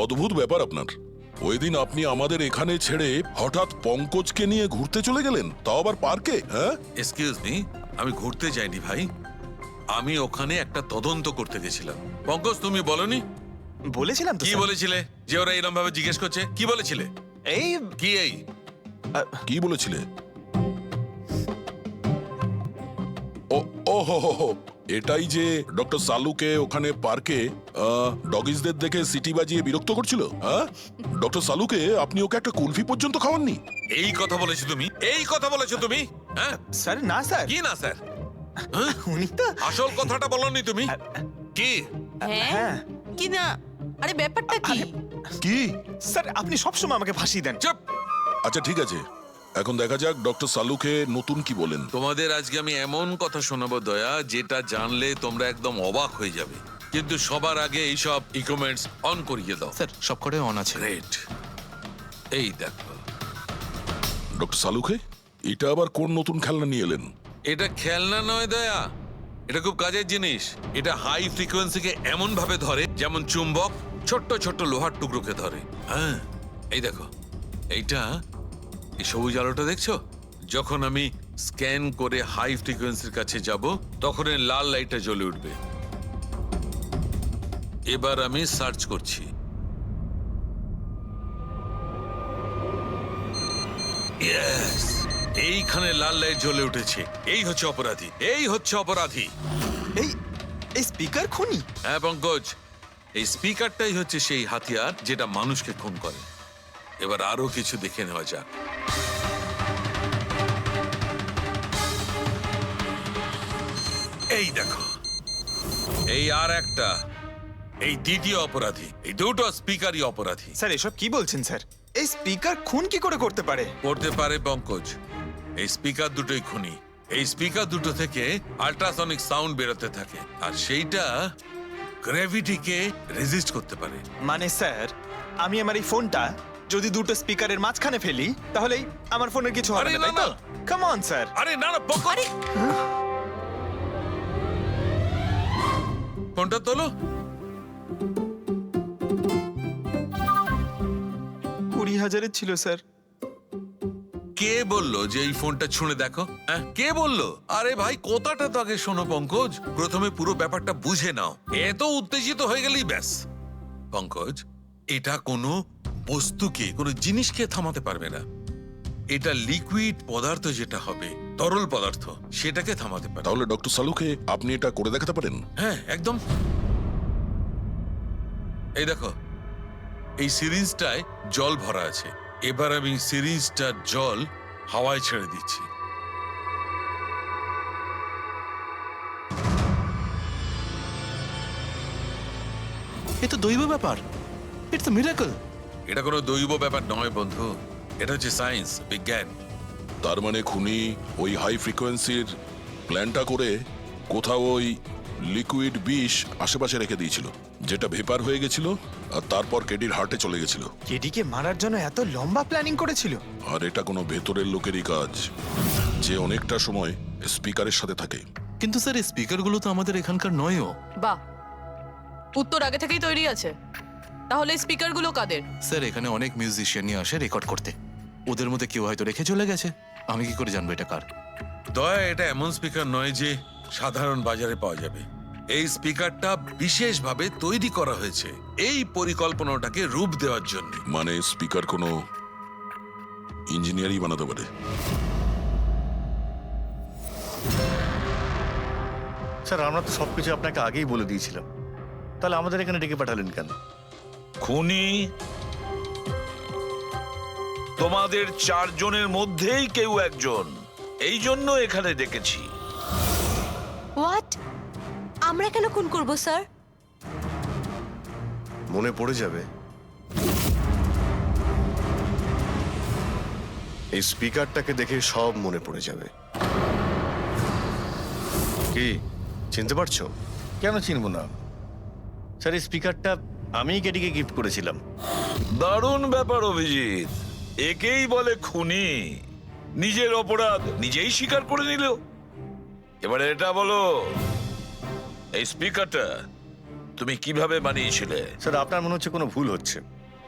অদ্ভুত ব্যাপার আপনার। ওই দিন আপনি আমাদের এখানে ছেড়ে হঠাৎ পঙ্কজকে নিয়ে ঘুরতে চলে গেলেন, তাও আবার পার্কে। হ্যাঁ, এক্সকিউজ মি, আমি ঘুরতে যাইনি ভাই, আমি ওখানে একটা তদন্ত করতে গেছিলাম। পঙ্কজ তুমি বলনি? বলেছিলাম তো কি স্যার। বলেছিলে যে ওরা এরকম ভাবে জিজ্ঞেস করছে? কি বলেছিলে? এই কি এই কি বলেছিলে? ও ও হো হো হো, এটাই যে ডক্টর সালুকে ওখানে পার্কে ডগিসদের দেখে সিটি বাজিয়ে বিরক্ত করছিল। হ্যাঁ, ডক্টর সালুকে আপনি ওকে একটা কুলফি পর্যন্ত খাওয়াননি? এই কথা বলেছো তুমি? এই কথা বলেছো তুমি? হ্যাঁ স্যার না স্যার কি না স্যার? উনি তো আসল কথাটা বলনি তুমি? কি হ্যাঁ কি না আরে ব্যাপারটা কি? কি? স্যার আপনি সবসময় আমাকে ফাঁসিয়ে দেন। চুপ। আচ্ছা ঠিক আছে, এখন দেখা যাক ডক্টর সালুকে নতুন কি বলেন। তোমাদের আজকে আমি এমন কথা শোনাবো দয়া, যেটা জানলে তোমরা একদম অবাক হয়ে যাবে। কিন্তু সবার আগে এইসব ইকুইপমেন্টস অন করিয়ে দাও। স্যার সব কটাই অন আছে। গ্রেট। এই দেখো, ডক্টর সালুকে এটা আবার কোন নতুন খেলনা নিয়ে এলেন? এটা খেলনা নয় দয়া, এটা খুব কাজের জিনিস। এটা হাই ফ্রিকোয়েন্সিকে এমন ভাবে ধরে যেমন চুম্বক ছোট্ট ছোট্ট লোহার টুকরোকে ধরে। হ্যাঁ এই দেখো, এইটা এই সবুজ আলোটা দেখছো? যখন আমি স্ক্যান করে হাই ফ্রিকোয়েন্সির কাছে যাব তখন এই লাল লাইটটা জ্বলে উঠবে। এবার আমি সার্চ করছি। ইয়েস, এইখানে লাল লাইট জ্বলে উঠেছে। এই হচ্ছে অপরাধী, এই হচ্ছে অপরাধী। এই এই স্পিকার খুনি? হ্যাঁ পঙ্কজ, এই স্পিকারটাই হচ্ছে সেই হাতিয়ার যেটা মানুষকে খুন করে। এবার আরো কিছু দেখে নেওয়া যাক। এই দেখো, এই আর একটা, এই দ্বিতীয় অপরাধী। এই দুটো স্পিকারই অপরাধী। স্যার এসব কি বলছেন স্যার? এই স্পিকার খুন কি করে করতে পারে? করতে পারে পঙ্কজ, এই স্পিকার দুটোই খুনি। এই স্পিকার দুটো থেকে আল্ট্রাসনিক সাউন্ড বেরোতে থাকে আর সেইটা গ্র্যাভিটিকে রেজিস্ট করতে পারে। মানে স্যার আমি আমার এই ফোনটা যদি দুটো স্পিকারের মাঝখানে ফেলি তাহলেই আমার ফোনের কিছু হবে আরে না, তাই না, তো? না। Come on sir. আরে না না পঙ্কজ, ফোনটা তোলো। 20,000-এর ছিল স্যার। কে বললো যে এই ফোনটা ছুঁড়ে দেখো? হ্যাঁ কে বললো? আরে ভাই কথাটা তো আগে শোনো পঙ্কজ, প্রথমে পুরো ব্যাপারটা বুঝে নাও। এত উত্তেজিত হয়ে গেলেই ব্যাস। পঙ্কজ, এটা কোনো বস্তুকে কোনো জিনিসকে থামাতে পারবে না। এটা লিকুইড পদার্থ যেটা হবে, তরল পদার্থ, সেটাকে থামাতে পারে। তাহলে ডক্টর সালুকে আপনি এটা করে দেখাতে পারেন? হ্যাঁ একদম। এই দেখো, এই সিরিঞ্জটায় জল ভরা আছে। এবার আমি সিরিঞ্জটার জল হাওয়ায় ছেড়ে দিচ্ছি। এ তো দৈব ব্যাপার, ইটস আ মিরাকল। এটা কোনো দৈব ব্যাপার নয় বন্ধু, এটা হচ্ছে সায়েন্স, বিজ্ঞান। তার মানে খুনি ওই হাই ফ্রিকোয়েন্সির প্ল্যানটা করে কোথাও ওই লিকুইড বিষ আশেপাশে রেখে দিয়েছিল, যেটা ভেপার হয়ে গেছিল আর তারপর কেডির হার্টে চলে গেছিল। কেডিকে মারার জন্য এত লম্বা প্ল্যানিং করেছিল? আর এটা কোনো ভেতরের লোকেরই কাজ, যে অনেকটা সময় স্পিকারের সাথে থাকে। কিন্তু স্যার এই স্পিকারগুলো তো আমাদের এখানকার নয়ও। বাহ, উত্তর আগে থেকেই তৈরি আছে। তাহলে স্পিকারগুলো কাদের? স্যার এখানে অনেক মিউজিশিয়ানই আসে রেকর্ড করতে, ওদের মধ্যে কেউ হয়তো রেখে চলে গেছে। আমি কি করে জানবো এটা কার? দয়া, এটা এমন স্পিকার নয় যে সাধারণ বাজারে পাওয়া যাবে। এই স্পিকারটা বিশেষভাবে তৈরি করা হয়েছে এই পরিকল্পনাটাকে রূপ দেওয়ার জন্য। মানে স্পিকার কোনো ইঞ্জিনিয়ারই বানাতে পারে। স্যার আমরা তো সবকিছু আপনাকে আগেই বলে দিয়েছিলাম, তাহলে আমাদের এখানে ডেকে পাঠালেন কেন? খুনি তোমাদের চারজনের মধ্যেই কেউ একজন, এই জন্য এখানে ডেকেছি। হোয়াট? আমরা কেন খুন করব স্যার? মনে পড়ে যাবে এই স্পিকারটাকে দেখে, সব মনে পড়ে যাবে। কি চিনতে পারছো? কেন চিনব না স্যার, এই স্পিকারটা আমিই কেডিকে গিফট করেছিলাম। দারুণ ব্যাপার অভিজিৎ, একেই বলে খুনি। নিজের অপরাধ নিজেই স্বীকার করে নিল। এবারে এটা বলো, এই স্পিকারটা তুমি কিভাবে বানিয়েছিলে? স্যার আপনার মনে হচ্ছে কোনো ভুল হচ্ছে।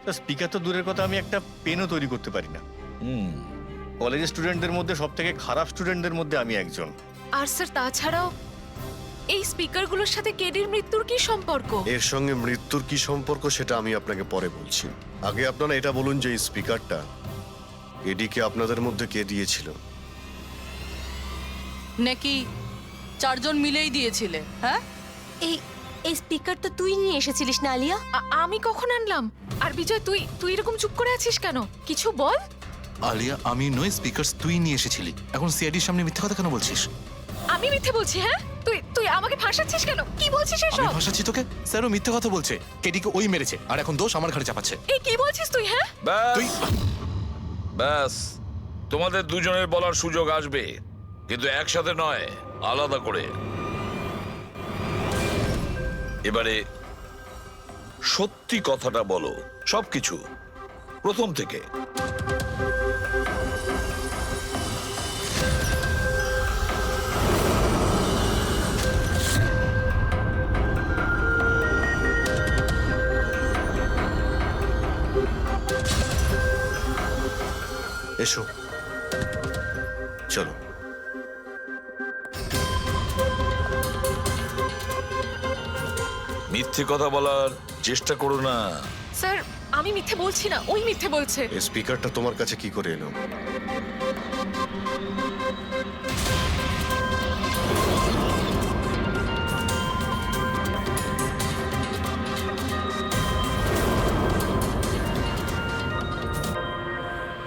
স্যার স্পিকার তো দূরের কথা, আমি একটা পেনও তৈরি করতে পারি না। কলেজের স্টুডেন্টদের মধ্যে সব থেকে খারাপ স্টুডেন্টদের মধ্যে আমি একজন। আর স্যার তাছাড়াও এই স্পিকারগুলোর সাথে কেডির মৃত্যুর কি সম্পর্ক? এর সঙ্গে মৃত্যুর কি সম্পর্ক সেটা আমি আপনাকে পরে বলছি। আগে আপনারা এটা বলুন যে এই স্পিকারটা এডিকে আপনাদের মধ্যে কে দিয়েছিল? নাকি চারজন মিলেই দিয়েছিলে? হ্যাঁ, এই এই স্পিকার তো তুই নিয়ে এসেছিলিস না আলিয়া? আমি কখন আনলাম? আর বিজয়, তুই এরকম চুপ করে আছিস কেন? কিছু বল। আলিয়া, আমি নই, স্পিকার তুই নিয়ে এসেছিলি। এখন সিআইডির সামনে মিথ্যে কথা কেন বলছিস? আমি মিথ্যে বলছি? হ্যাঁ, তুই আমাকে ফাঁসাচ্ছিস কেন? কি বলছিস আমি এসব? ভাসাচ্ছি তোকে? স্যারও মিথ্যে কথা বলছে, কেডিকে ওই মেরেছে আর এখন দোষ আমার ঘাড়ে চাপাচ্ছে। এই কি বলছিস তুই? হ্যাঁ, তুই ব্যাস, তোমাদের দুজনের বলার সুযোগ আসবে, কিন্তু একসাথে নয়, আলাদা করে। এবারে সত্যি কথাটা বলো, সবকিছু প্রথম থেকে। এসো, চলো। মিথ্যে কথা বলার চেষ্টা করো না। স্যার আমি মিথ্যে বলছি না, ওই মিথ্যে বলছে। এই স্পিকারটা তোমার কাছে কি করে এলো?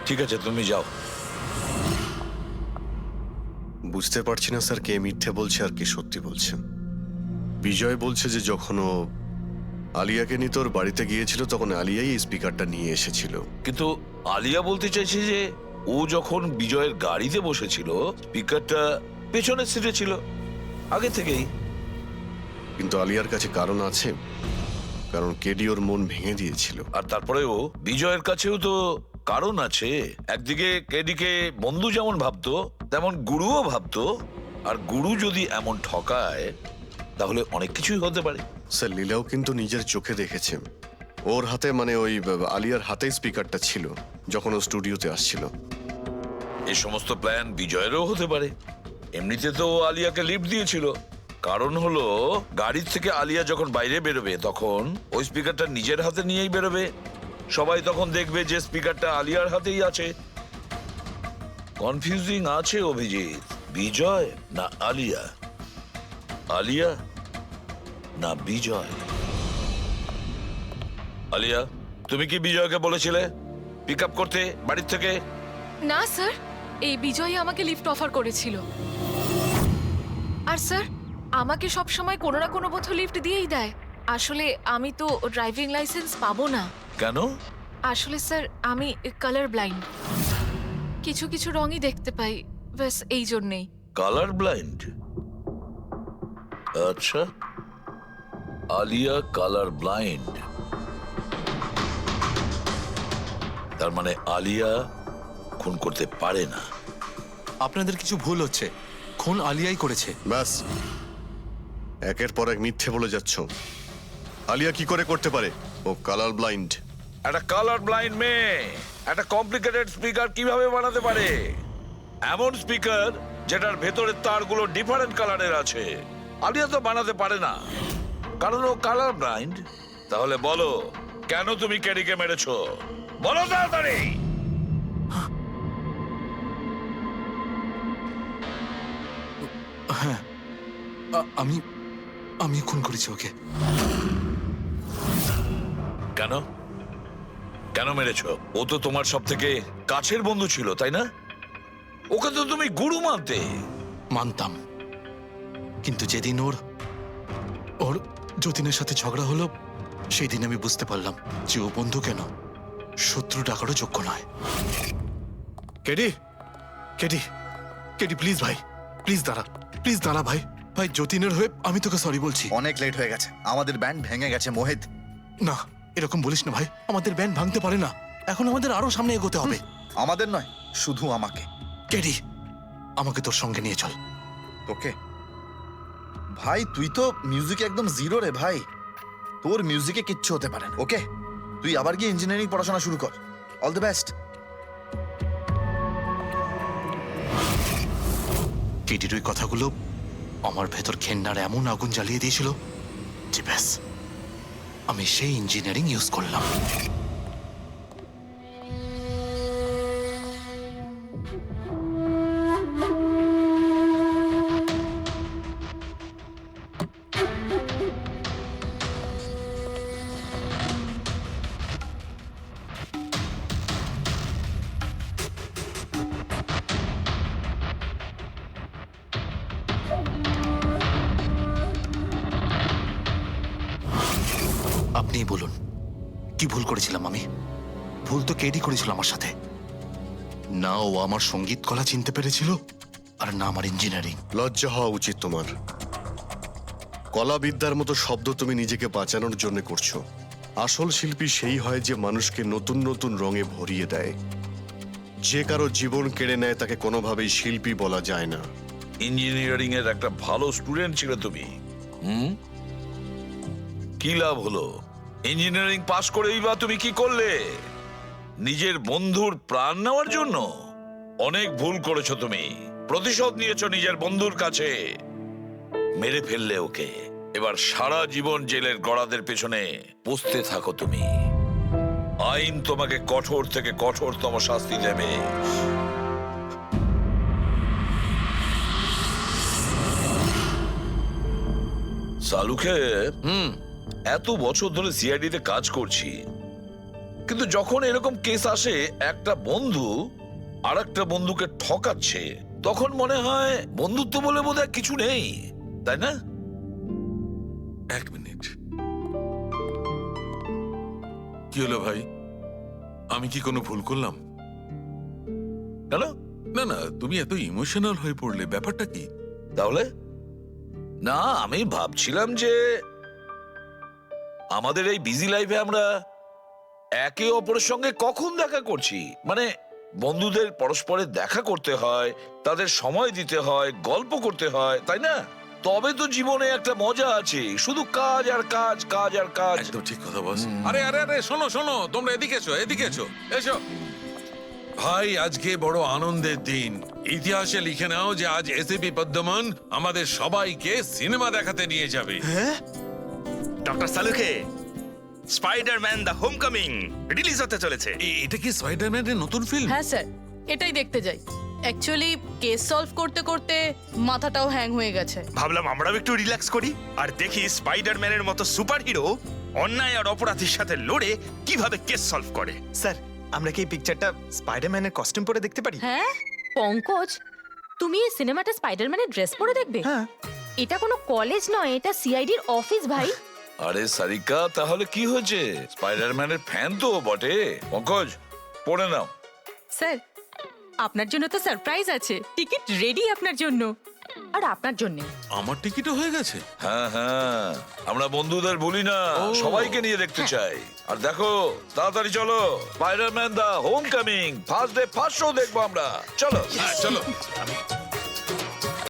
ঠিক আছে, তুমি যাও। বুঝতে পারছি না স্যার, কে মিথ্যে বলছে আর কে সত্যি বলছে। বিজয় বলছে যে যখন ও আলিয়াকে নিয়ে তোর বাড়িতে গিয়েছিল তখন আলিয়াই এই স্পিকারটা নিয়ে এসেছিল। কিন্তু আলিয়া বলতে চাইছে যে ও যখন বিজয়ের গাড়িতে বসেছিল স্পিকারটা পেছনের সিটে ছিল আগে থেকেই। কিন্তু আলিয়ার কাছে কারণ আছে, কারণ কেডি ওর মন ভেঙে দিয়েছিল। আর তারপরেও বিজয়ের কাছেও তো কারণ আছে। একদিকে কেডিকে বন্ধু যেমন ভাবতো তেমন গুরুও ভাবতো, আর গুরু যদি এমন ঠকায় তাহলে অনেক কিছুই হতে পারে। স্যার লীলাও কিন্তু নিজের চোখে দেখেছে, ওর হাতে মানে ওই আলিয়ার হাতে স্পিকারটা ছিল যখন ও স্টুডিওতে আসছিল। এই সমস্ত প্ল্যান বিজয়েরও হতে পারে। এমনিতে তো ও আলিয়াকে লিফট দিয়েছিল, কারণ হলো গাড়ির থেকে আলিয়া যখন বাইরে বেরোবে তখন ওই স্পিকারটা নিজের হাতে নিয়েই বেরোবে। সবাই তখন দেখবে যে স্পিকারটা আলিয়ার হাতেই আছে। কনফিউজিং আছে অভিজিৎ, বিজয় না আলিয়া, আলিয়া না বিজয়। আলিয়া, তুমি কি বিজয়কে বলেছিলে পিক আপ করতে বাড়ির থেকে? না স্যার, এই বিজয় আমাকে লিফট অফার করেছিল। আর স্যার, আমাকে সব সময় কোনো না কোনো বোধ লিফট দিয়েই দেয়। আসলে আমি তো ড্রাইভিং লাইসেন্স পাবো না। কেন? আসলে স্যার, আমি কালার ব্লাইন্ড, কিছু কিছু রঙই দেখতে পাই, ব্যাস এই জন্যেই। Colour blind? আচ্ছা, আলিয়া কালার ব্লাইন্ড। তার মানে আলিয়া খুন করতে পারে না। আপনাদের কিছু ভুল হচ্ছে, খুন আলিয়াই করেছে। ব্যাস, একের পর এক মিথ্যে বলে যাচ্ছ। আলিয়া কি করে করতে পারে? ও কালার ব্লাইন্ড। একটা কালার ব্লাইন্ড মেয়ে একটা কমপ্লিকেটেড স্পিকার কিভাবে বানাতে পারে? এমন স্পিকার যেটার ভেতরের তারগুলো ডিফারেন্ট কালারের আছে। আলিয়া তো বানাতে পারে না, কারণ ও কালার ব্লাইন্ড। তাহলে বলো, কেন তুমি কেডিকে মেরেছো? বলো তাড়াতাড়ি। হ্যাঁ, আমি আমি খুন করেছি ওকে। কেন কেন মেরেছো? ও তো তোমার সব থেকে কাছের বন্ধু ছিল, তাই না? ওকে তো তুমি গুরু মানতে। মানতাম, কিন্তু যেদিন ওর ওর যতীনের সাথে ঝগড়া হলো, সেই দিন আমি বুঝতে পারলাম যে ও বন্ধু কেন শত্রু ডাকারও যোগ্য নয়। কেডি, কেডি, কেডি প্লিজ ভাই, প্লিজ দাঁড়া ভাই। ভাই, যতীনের হয়ে আমি তোকে সরি বলছি। অনেক লেট হয়ে গেছে, আমাদের ব্যান্ড ভেঙে গেছে মোহিত। না, এরকম বলিস না ভাই, আমাদের ব্যান্ড ভাঙতে পারে না। এখন আমাদের আরো সামনে এগোতে হবে। আমাদের নয়, শুধু আমাকে। কেডি, আমাকে তোর সঙ্গে নিয়ে চল। তোকে? ভাই তুই তো মিউজিকে একদম জিরো রে ভাই, তোর মিউজিকে কিচ্ছু হতে পারে না। ওকে, তুই আবার গিয়ে ইঞ্জিনিয়ারিং পড়াশোনা শুরু কর। All the best. কেডির ওই কথাগুলো আমার ভেতর ঘেন্নার এমন আগুন জ্বালিয়ে দিয়েছিল যে ব্যাস, আমি সেই ইঞ্জিনিয়ারিং ইউজ করলাম। আপনিই বলুন, কি ভুল করেছিলাম আমি? ভুল তো কেডি করেছিল আমার সাথে। না ও আমার সঙ্গীত কলা চিনতে পেরেছিল, আর না আমার ইঞ্জিনিয়ারিং। লজ্জা হওয়া উচিত তোমার। কলাবিদ্যার মতো শব্দ তুমি নিজেকে বাঁচানোর জন্য করছো। আসল শিল্পী সেই হয় যে মানুষকে নতুন নতুন রঙে ভরিয়ে দেয়। যে কারো জীবন কেড়ে নেয় তাকে কোনোভাবেই শিল্পী বলা যায় না। ইঞ্জিনিয়ারিং এর একটা ভালো স্টুডেন্ট ছিল তুমি। কি লাভ হলো? ইঞ্জিনিয়ারিং পাশ করেই বা তুমি কি করলে? নিজের বন্ধুর প্রাণ নেওয়ার জন্য? অনেক ভুল করেছো তুমি। প্রতিশোধ নিয়েছো নিজের বন্ধুর কাছে, মেরে ফেললে ওকে। এবার সারা জীবন জেলের গড়াদের পেছনে পুষতে থাকো তুমি। আইন তোমাকে কঠোর থেকে কঠোরতম শাস্তি দেবে। সালুকে এত বছর ধরে সিআইডি তে কাজ করছি, কিন্তু যখন এরকম কেস আসে একটা বন্ধু আর একটা বন্ধুকে ঠকাচ্ছে, তখন মনে হয় বন্ধুত্ব বলে বোধহয় কিছু নেই, তাই না? এক মিনিট, কি হলো ভাই? আমি কি কোনো ভুল করলাম? কেন? না না, তুমি এত ইমোশনাল হয়ে পড়লে, ব্যাপারটা কি? তাহলে না, আমি ভাবছিলাম যে আমাদের এই বিজি লাইফে আমরা একে অপরের সঙ্গে কখন দেখা করছি। মানে বন্ধুদের পরস্পরের দেখা করতে হয়, তাদের সময় দিতে হয়, গল্প করতে হয়, তাই না? তবে তো জীবনে একটা মজা আছে। শুধু কাজ আর কাজ, কাজ আর কাজ। একদম ঠিক কথা বস। আরে আরে আরে, শোনো শোনো, তোমরা এদিকে এসো, এদিকে এসো, এসো। ভাই, আজকে বড় আনন্দের দিন। ইতিহাসে লিখে নাও যে আজ এসিপি পদ্মমন আমাদের সবাইকে সিনেমা দেখাতে নিয়ে যাবে। ডক্টর সালুকে, স্পাইডারম্যান দ্য হোমকামিং রিলিজ হতে চলেছে। এটা কি স্পাইডারম্যানের নতুন ফিল্ম? হ্যাঁ স্যার, এটাই দেখতে যাই। অ্যাকচুয়ালি কেস সলভ করতে করতে মাথাটাও হ্যাং হয়ে গেছে। ভাবলাম আমরাও একটু রিল্যাক্স করি আর দেখি স্পাইডারম্যানের মতো সুপারহিরো অন্যায় আর অপরাধীর সাথে লড়ে কিভাবে কেস সলভ করে। স্যার আমরা কি এই পিকচারটা স্পাইডারম্যানের কস্টিউম পরে দেখতে পারি? হ্যাঁ পঙ্কজ, তুমি এই সিনেমাটা স্পাইডারম্যানের ড্রেস পরে দেখবে? হ্যাঁ। এটা কোনো কলেজ নয়, এটা সিআইডির অফিস ভাই। আরে সারিকা, তাহলে কি হয়েছে? স্পাইডারম্যানের ফ্যান তো বটে। পঙ্কজ, পড়ে নাও। স্যার আপনার জন্য তো সারপ্রাইজ আছে, টিকিট রেডি আপনার জন্য আর আপনার জন্য। আমার টিকিটও হয়ে গেছে। হ্যাঁ হ্যাঁ, আমরা বন্ধুদের বলি না, সবাইকে নিয়ে দেখতে চাই। আর দেখো, তাড়াতাড়ি চলো, Spiderman the Homecoming first day first show দেখবো আমরা। চলো চলো।